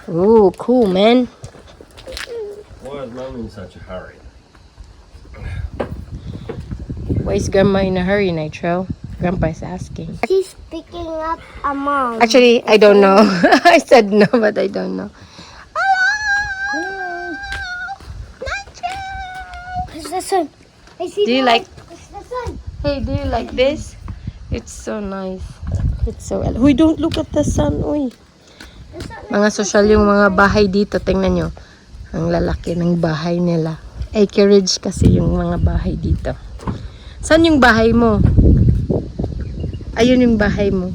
Ooh, cool, man. Why is Mum in such a hurry? Why is Grandma in a hurry, Nitro? Grandpa is asking. She's picking up a mom. Actually, I don't know. I said no, but I don't know. It's the sun. I see Do you the like... light. It's the sun. Hey, do you like this? It's so nice. It's so... Uy, don't look at the sun, uy. The sun. Mga social yung mga bahay dito. Tingnan nyo. Ang lalaki ng bahay nila. Acreage kasi yung mga bahay dito. Saan yung bahay mo? Ayun yung bahay mo.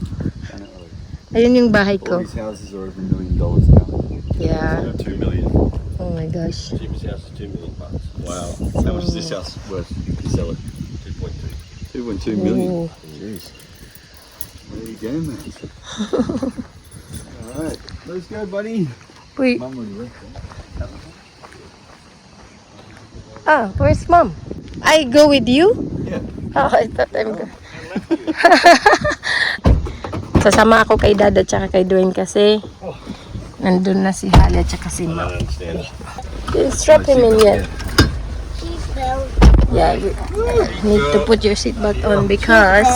Ayun yung bahay All ko. these houses are over $1 million now. Yeah. 2 million. Oh my gosh. Cheapest house is $2 million. Wow. How much is this house worth if you sell it? 2.2. 2.2 million. Ooh. Jeez. There you go, man. Alright, let's go, buddy. Uy. Mum already left, Ah, where's mom? I go with you? Yeah. Oh, I thought I'm go. Sasama ako kay Dad at saka kay Dwayne kasi nandun na si Halle at saka si I Mom. don't understand it. Didn't strap him in yet. Seatbelt. Yeah, you need to put your seatbelt on because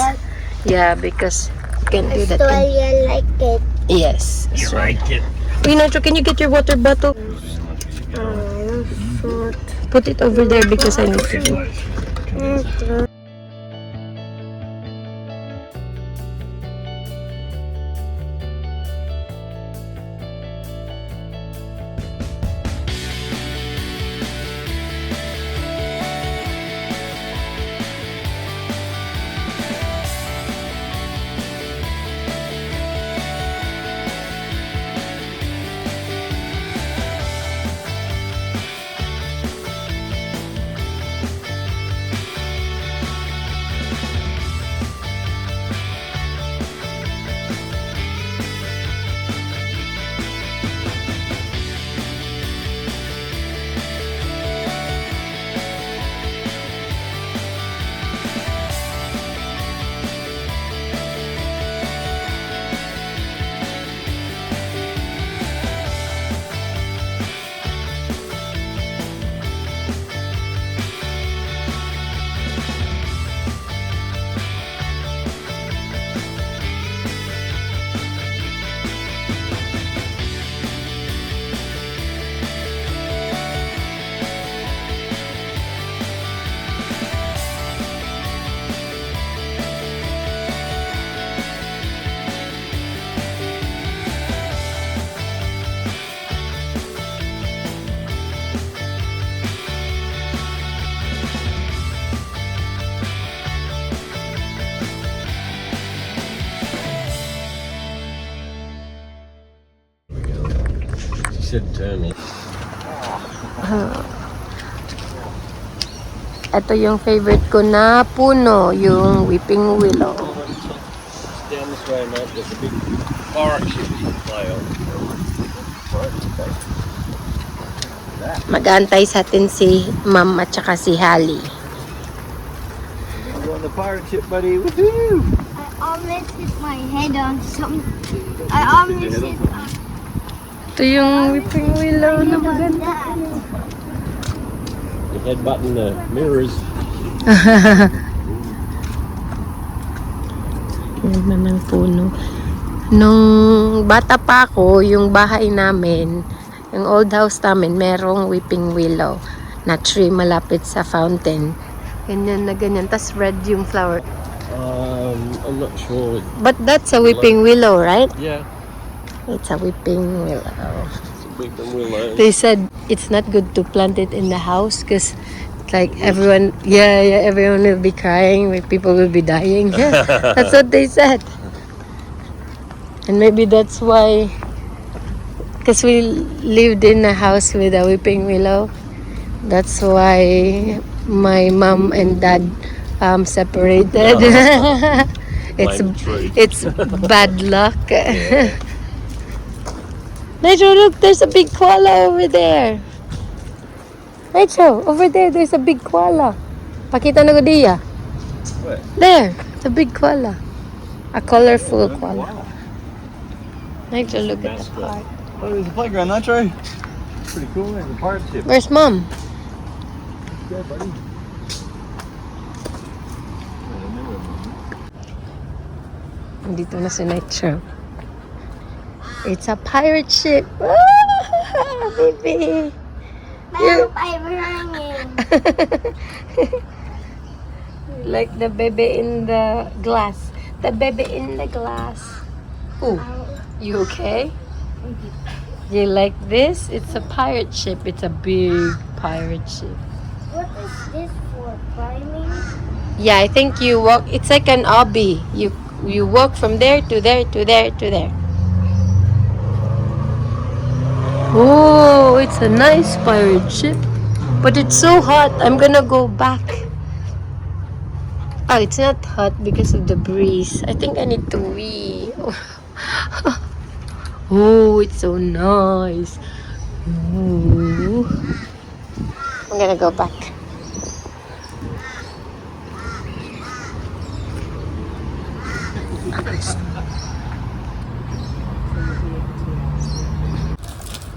because you can do that. Australia like it. Yes. You like it. Uy, Nacho, can you get your water bottle? Put it over there because I need to do. She said turn it. Ito yung favorite ko na puno, yung weeping willow. Down this way, mate, there's a big pirate ship you can play on. Mag-aantay sa atin si Ma'am at saka si Halle. We're on the pirate ship, buddy. Woohoo! I almost hit my head on something. I almost hit Ito yung weeping willow na maganda. Your head button the mirrors. Ganda ng puno. Nung bata pa ako, yung bahay namin, yung old house namin, merong weeping willow na tree malapit sa fountain. Ganyan na ganyan. Tas red yung flower. I'm not sure. But that's a weeping willow, right? Yeah, It's a weeping willow. it's a big willow. They said it's not good to plant it in the house because like everyone will be crying, people will be dying. That's what they said. And maybe that's why, because we lived in a house with a weeping willow, that's why my mom and dad separated. Blame the tree. It's bad luck. Nitro, look, there's a big koala over there. Nitro, over there, there's a big koala. Pakita na ko diya. Where? There, it's a big koala. A colorful koala. Nitro, look at the Mascot. park. Oh, there's a playground, Nitro. Pretty cool. There's a pirate ship. Where's Mom? Yeah, buddy. Dito na si Nitro. It's a pirate ship. Ah, baby. Meron pa hanging. Like the baby in the glass. The baby in the glass. Oh, you okay? You like this? It's a pirate ship. It's a big pirate ship. What is this for? Climbing? Yeah, I think you walk. It's like an obby. You walk from there to there to there to there. Oh, it's a nice pirate ship. But it's so hot. I'm gonna go back. Oh, it's not hot because of the breeze. I think I need to wee. Oh, it's so nice. Ooh. I'm gonna go back.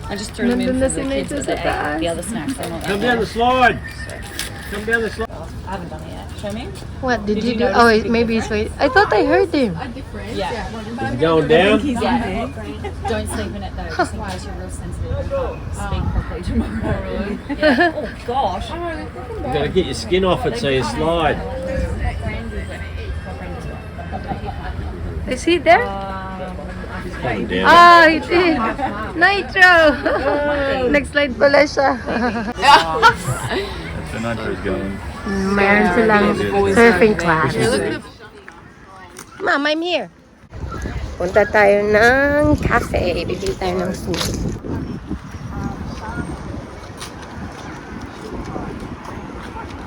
I just threw them in Nandun na for si the kids Nathan with sa the taas. egg. The other snacks I want. Come down the slide. Come down the slide. I haven't done it yet. Show me. What did Did you you do? notice Oh, the wait, big maybe it's wait. I thought I heard him. Yeah. Is he going down? Yeah. Don't sleep in it though, just in case you're real sensitive and can't speak properly tomorrow. Yeah. Oh gosh. You gotta get your skin off it so you slide. Is he there? Coming down. Ah, he did. Nitro! Nag-slide pala siya. So Nitro's going. Meron silang surfing class. Mom, I'm here. Punta tayo ng cafe. Bibili tayo ng food.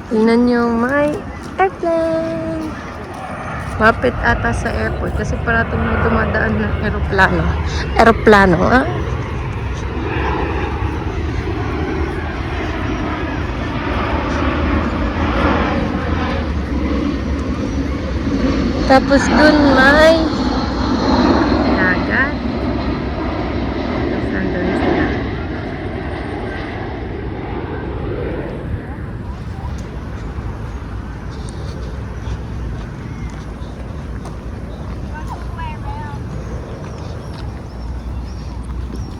Tingnan nyo, may airplane. Mapit ata sa airport kasi parating may dumadaan ng aeroplano. Aeroplano, ah? Tapos dun may dagat. Tapos nandun sila.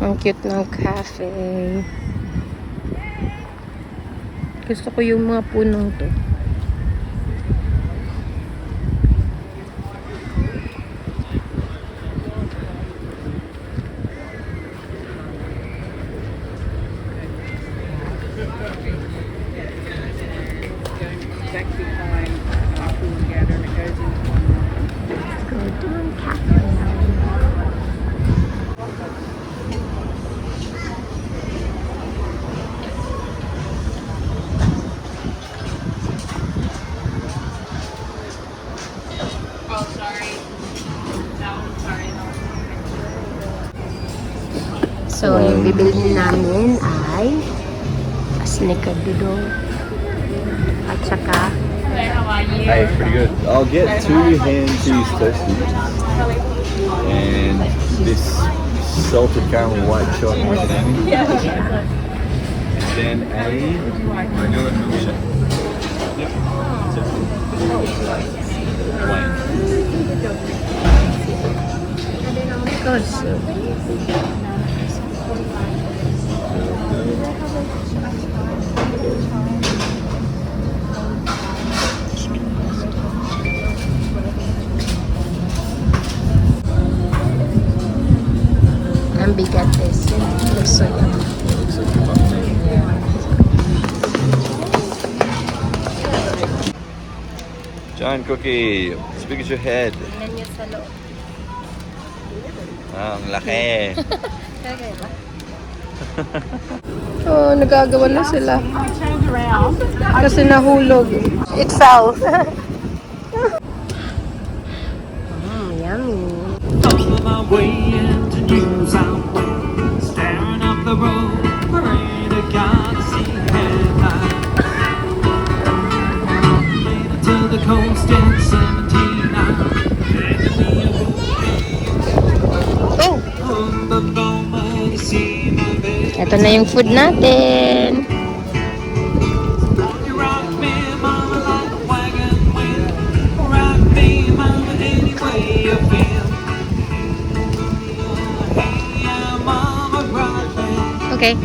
Ang cute ng cafe. Gusto ko yung mga punong to. Go doon cafe. So, yung bibili namin ay snickerdoodle at saka Hey, pretty good. I'll get 2 hand cheese toasties and this salted caramel white chocolate macadamia. And then a vanilla milkshake. Yep. Plain. koso. Ang bigat is looks so yummy. Giant cookie, as big as your head. Tingnan niyo sa loob. Ah, ang laki. Oh, nagagawa na sila. Kasi nahulog. It fell. Yummy. On my way into New South Wales, staring up the road, praying to God to see headlights. Later to the coast in 17 hours, begging me a Oh! on the bottom of the sea. Ito na yung food natin. You rock me, mama, like a wagon wheel. Rock me, mama, any way you feel. Hey, yeah, mama, rock me. Okay.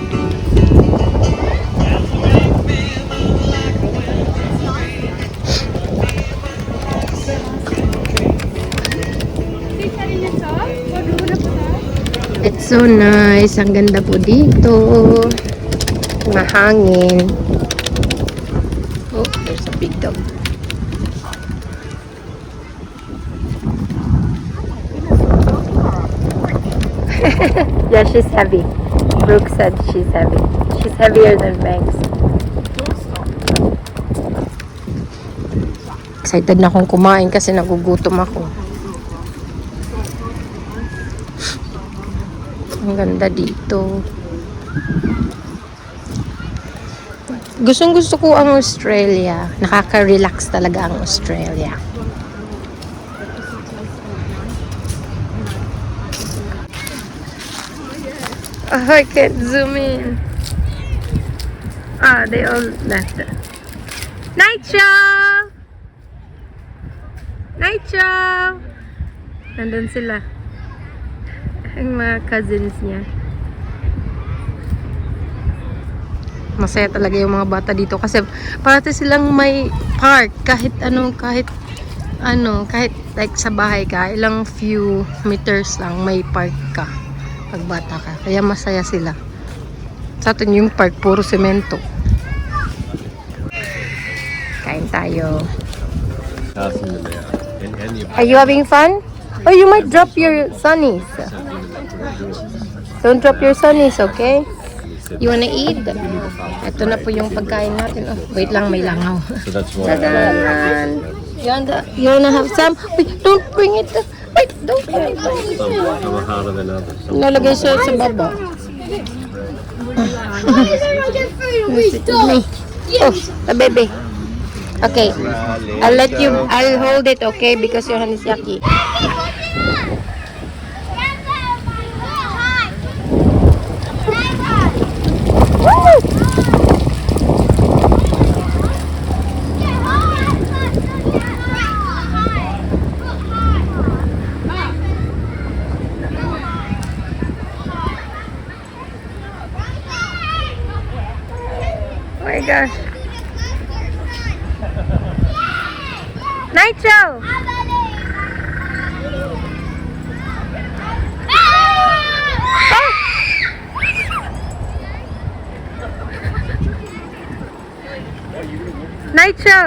It's so nice. Ang ganda po dito. Mahangin. Oh, there's a big dog. Yeah, she's heavy. Brooke said she's heavy. She's heavier than Banks. Excited na akong kumain kasi nagugutom ako. Ang ganda dito. Gustong gusto ko ang Australia. Nakaka-relax talaga ang Australia. Oh, I can't zoom in. Ah, they all left. Nitro! Nitro! Nandun sila. Ang mga cousins niya. Masaya talaga yung mga bata dito kasi parati silang may park kahit like sa bahay ka, ilang few meters lang may park ka pag bata ka. Kaya masaya sila. Sa atin yung park puro semento. Kain tayo. Are you having fun? Oh, you might drop your sunnies. Don't drop your sunnies, okay? You wanna eat? Ito na po yung pagkain natin. Oh, wait lang, may langaw. So that's why. Tadaan! You wanna have some? Wait, don't bring it. Wait, don't bring it. Some are harder than others. Lalagay siya sa baba. Oh, the baby. Okay, I'll hold it, okay? Because your hand is yucky. Oh my gosh. Nitro! Nitro!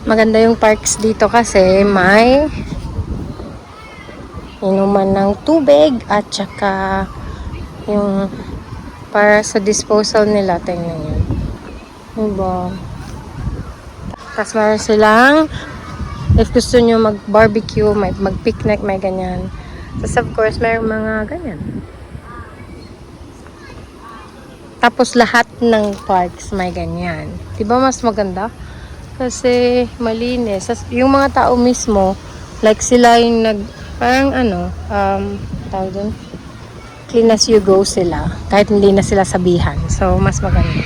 Maganda yung parks dito kasi may inuman ng tubig at saka yung para sa disposal nila. Tingnan nyo. Diba? Tapos meron silang if gusto nyo mag-barbecue, mag-picnic, may ganyan. Tapos of course, meron mga ganyan. Tapos lahat ng parks may ganyan. Diba mas maganda? Kasi malinis. Yung mga tao mismo, like sila yung parang tawag dun, clean as you go sila. Kahit hindi na sila sabihan. So, mas maganda.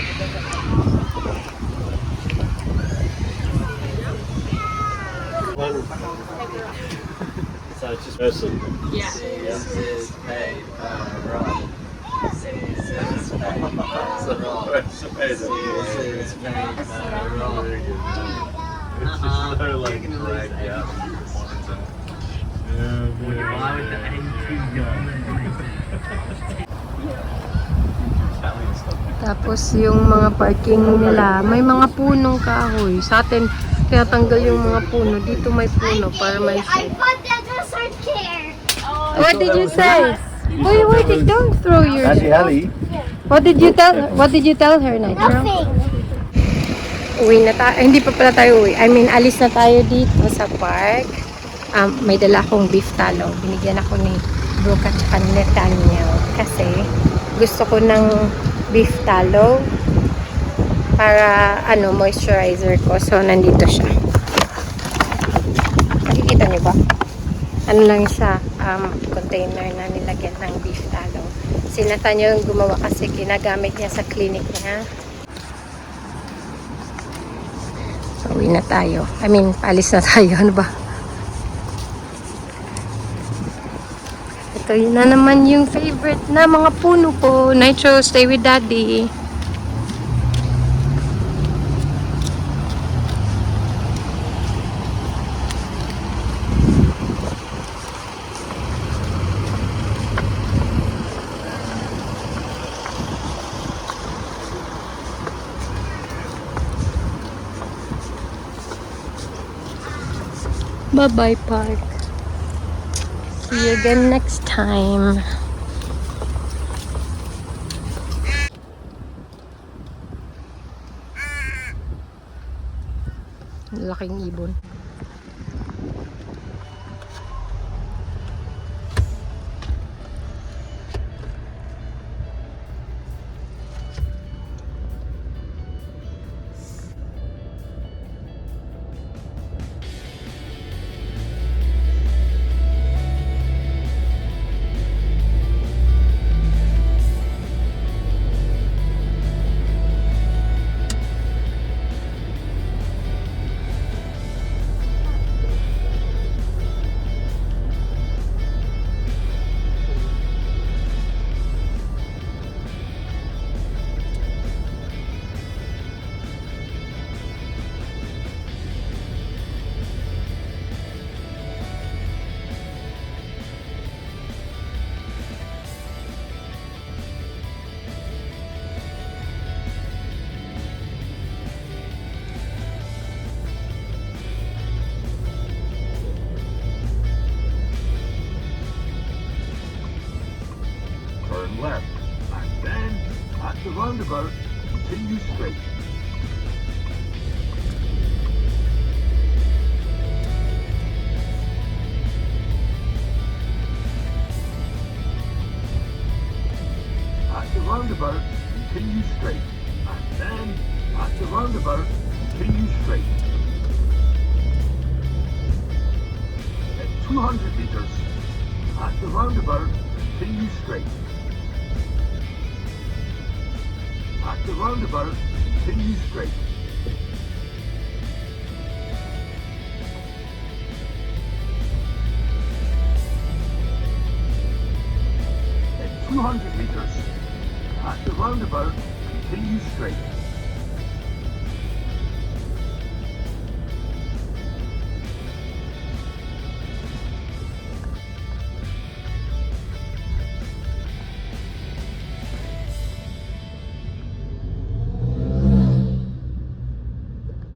So it's just person. Yeah. Tapos yung mga parking nila, may mga punong kahoy. Sa atin, tinatanggal yung mga puno. Dito may puno para may I shade. thought that was her chair. What did you say? Wait, don't throw your... Hallie. What did you tell her, Nitro? Nothing. Uwi na tayo. Hindi pa pala tayo uwi. I mean, alis na tayo dito sa park. May dala akong beef tallow. Binigyan ako ni Brooke at saka ni Nathaniel. Kasi gusto ko ng beef tallow para moisturizer ko. So, nandito siya. Nakita niyo ba? Ano lang siya, container na nilagyan ng beef tallow. Si Nathan yung gumawa kasi ginagamit niya sa clinic niya. So, uwi na tayo. I mean, paalis na tayo. Ano ba? Ito yun na naman yung favorite na mga puno ko. Nitro, stay with daddy. Bye-bye, park. See you again next time. Laking ibon. Turn left, and then at the roundabout, continue straight. At the roundabout, continue straight, and then at the roundabout, continue straight. At 200 meters, at the roundabout, continue straight. At the roundabout, continue straight. At 200 meters, at the roundabout, continue straight.